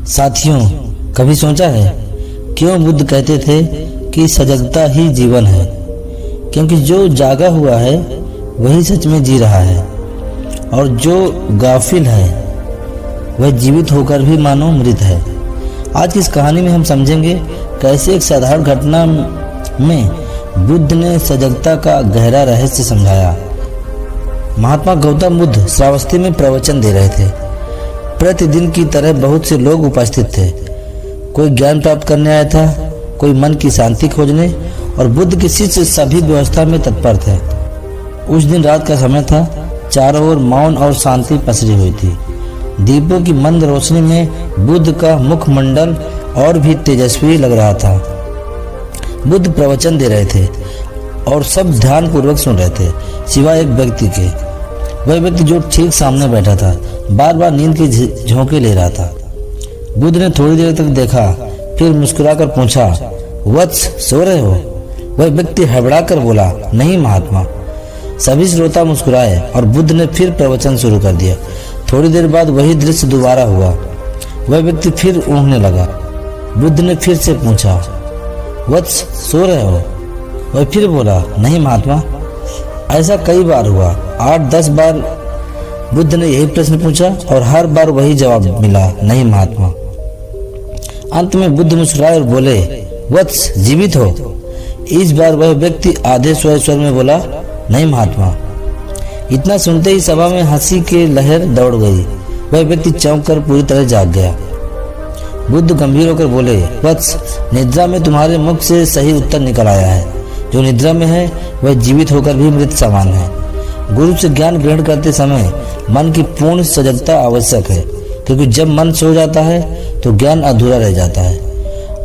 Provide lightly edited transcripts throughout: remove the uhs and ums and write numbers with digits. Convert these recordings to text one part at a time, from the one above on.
साथियों, कभी सोचा है क्यों बुद्ध कहते थे कि सजगता ही जीवन है? क्योंकि जो जागा हुआ है वही सच में जी रहा है, और जो गाफिल है वह जीवित होकर भी मानो मृत है। आज की इस कहानी में हम समझेंगे कैसे एक साधारण घटना में बुद्ध ने सजगता का गहरा रहस्य समझाया। महात्मा गौतम बुद्ध श्रावस्ती में प्रवचन दे रहे थे। प्रतिदिन की तरह बहुत से लोग उपस्थित थे। कोई ज्ञान प्राप्त करने आया था, कोई मन की शांति खोजने, और बुद्ध के शिष्य सभी व्यवस्था में तत्पर थे। उस दिन रात का समय था। चारों ओर मौन और शांति पसरी हुई थी। दीपों की मंद रोशनी में बुद्ध का मुखमंडल और भी तेजस्वी लग रहा था। बुद्ध प्रवचन दे रहे थे और सब ध्यान पूर्वक सुन रहे थे, सिवाय एक व्यक्ति के। वह व्यक्ति जो ठीक सामने बैठा था, बार बार नींद के झोंके ले रहा था। बुद्ध ने थोड़ी देर तक देखा, फिर मुस्कुराकर पूछा, वत्स, सो रहे हो? वह व्यक्ति हड़बड़ाकर बोला, नहीं महात्मा। सभी श्रोता मुस्कुराए और बुद्ध ने फिर प्रवचन शुरू कर दिया। थोड़ी देर बाद वही दृश्य दोबारा हुआ। वह व्यक्ति फिर ऊँघने लगा। बुद्ध ने फिर से पूछा, वत्स, सो रहे हो? वह फिर बोला, नहीं महात्मा। ऐसा कई बार हुआ। 8-10 बार बुद्ध ने यही प्रश्न पूछा और हर बार वही जवाब मिला, नहीं महात्मा। अंत में बुद्ध मुस्कुराए और बोले, वत्स, जीवित हो? इस बार वह व्यक्ति आधे सोए स्वर में बोला, नहीं महात्मा। इतना सुनते ही सभा में हंसी की लहर दौड़ गई। वह व्यक्ति चौंक कर पूरी तरह जाग गया। बुद्ध गंभीर होकर बोले, वत्स, निद्रा में तुम्हारे मुख से सही उत्तर निकल आया है। जो निद्रा में है वह जीवित होकर भी मृत समान है। गुरु से ज्ञान ग्रहण करते समय मन की पूर्ण सजगता आवश्यक है, क्योंकि जब मन सो जाता है तो ज्ञान अधूरा रह जाता है,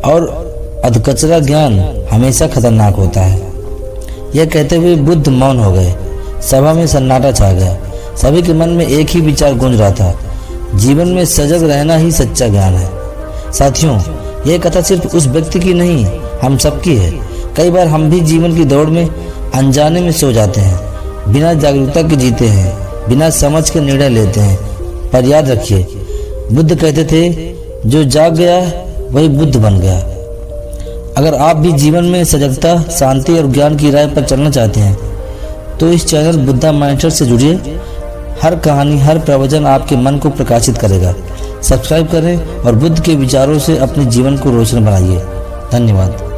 और अधकचरा ज्ञान हमेशा खतरनाक होता है। यह कहते हुए बुद्ध मौन हो गए। सभा में सन्नाटा छा गया। सभी के मन में एक ही विचार गूंज रहा था, जीवन में सजग रहना ही सच्चा ज्ञान है। साथियों, यह कथा सिर्फ उस व्यक्ति की नहीं, हम सबकी है। कई बार हम भी जीवन की दौड़ में अनजाने में सो जाते हैं, बिना जागरूकता के जीते हैं, बिना समझ के निर्णय लेते हैं। पर याद रखिए, बुद्ध कहते थे, जो जाग गया वही बुद्ध बन गया। अगर आप भी जीवन में सजगता, शांति और ज्ञान की राह पर चलना चाहते हैं तो इस चैनल बुद्धा माइंडसेट से जुड़िए। हर कहानी, हर प्रवचन आपके मन को प्रकाशित करेगा। सब्सक्राइब करें और बुद्ध के विचारों से अपने जीवन को रोशन बनाइए। धन्यवाद।